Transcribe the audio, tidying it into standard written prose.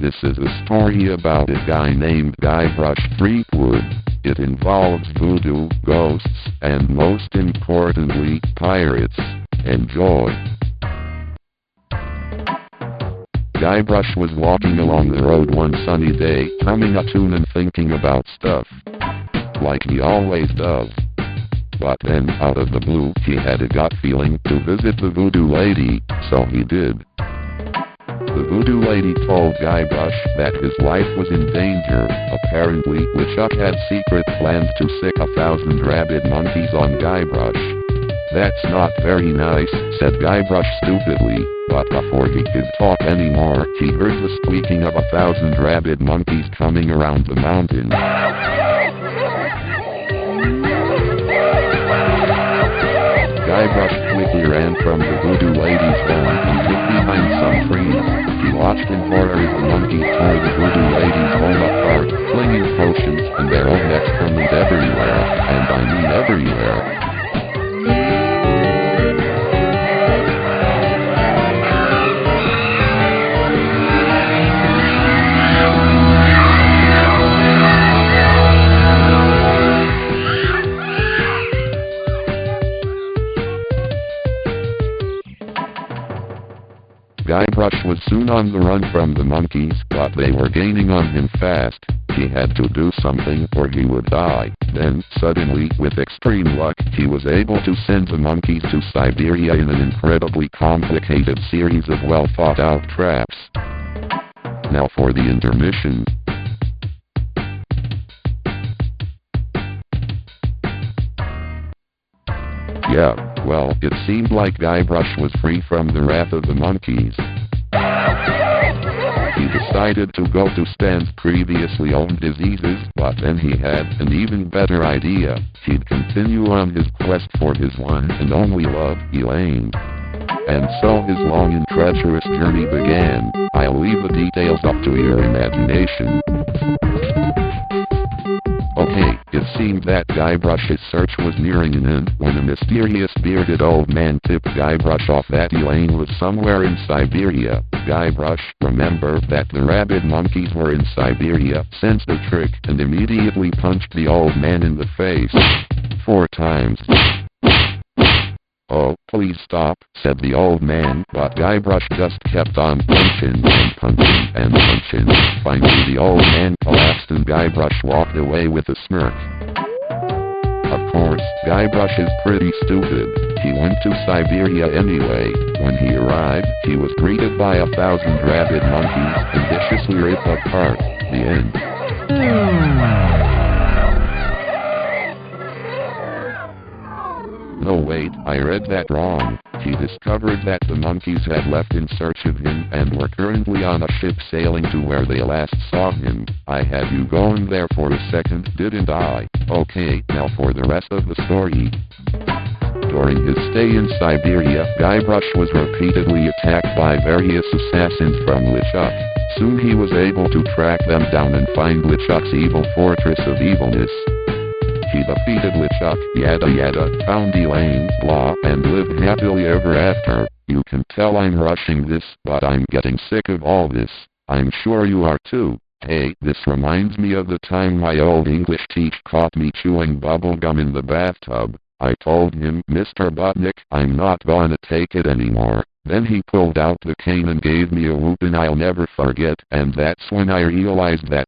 This is a story about a guy named Guybrush Threepwood. It involves voodoo, ghosts, and most importantly, pirates. Enjoy. Guybrush was walking along the road one sunny day, humming a tune and thinking about stuff. Like he always does. But then, out of the blue, he had a gut feeling to visit the voodoo lady, so he did. The voodoo lady told Guybrush that his life was in danger. Apparently, LeChuck had secret plans to sick 1,000 rabid monkeys on Guybrush. "That's not very nice," said Guybrush stupidly, but before he could talk anymore, he heard the squeaking of 1,000 rabid monkeys coming around the mountain. Guybrush quickly ran from the voodoo lady's home and hid behind some trees. He watched in horror as the monkeys tore the voodoo lady's home apart, flinging potions and their own excrement everywhere, and I mean everywhere. Guybrush was soon on the run from the monkeys, but they were gaining on him fast. He had to do something or he would die. Then, suddenly, with extreme luck, he was able to send the monkeys to Siberia in an incredibly complicated series of well-thought-out traps. Now for the intermission. Yeah, well, it seemed like Guybrush was free from the wrath of the monkeys. He decided to go to Stan's previously owned diseases, but then he had an even better idea. He'd continue on his quest for his one and only love, Elaine. And so his long and treacherous journey began. I'll leave the details up to your imagination. Okay, it seemed that Guybrush's search was nearing an end when a mysterious bearded old man tipped Guybrush off that Elaine was somewhere in Siberia. Guybrush, remember that the rabid monkeys were in Siberia, sensed the trick and immediately punched the old man in the face 4 times. "Oh, please stop," said the old man, but Guybrush just kept on punching and punching and punching. Finally the old man collapsed and Guybrush walked away with a smirk. Of course, Guybrush is pretty stupid. He went to Siberia anyway. When he arrived, he was greeted by 1,000 rabid monkeys and viciously ripped apart. The end. No wait, I read that wrong. He discovered that the monkeys had left in search of him and were currently on a ship sailing to where they last saw him. I had you going there for a second, didn't I? Okay, now for the rest of the story. During his stay in Siberia, Guybrush was repeatedly attacked by various assassins from LeChuck. Soon he was able to track them down and find LeChuck's evil fortress of evilness. He defeated LeChuck, yada yada, found Elaine, blah, and lived happily ever after. You can tell I'm rushing this, but I'm getting sick of all this. I'm sure you are too. Hey, this reminds me of the time my old English teacher caught me chewing bubblegum in the bathtub. I told him, "Mr. Butnick, I'm not gonna take it anymore." Then he pulled out the cane and gave me a whooping I'll never forget, and that's when I realized that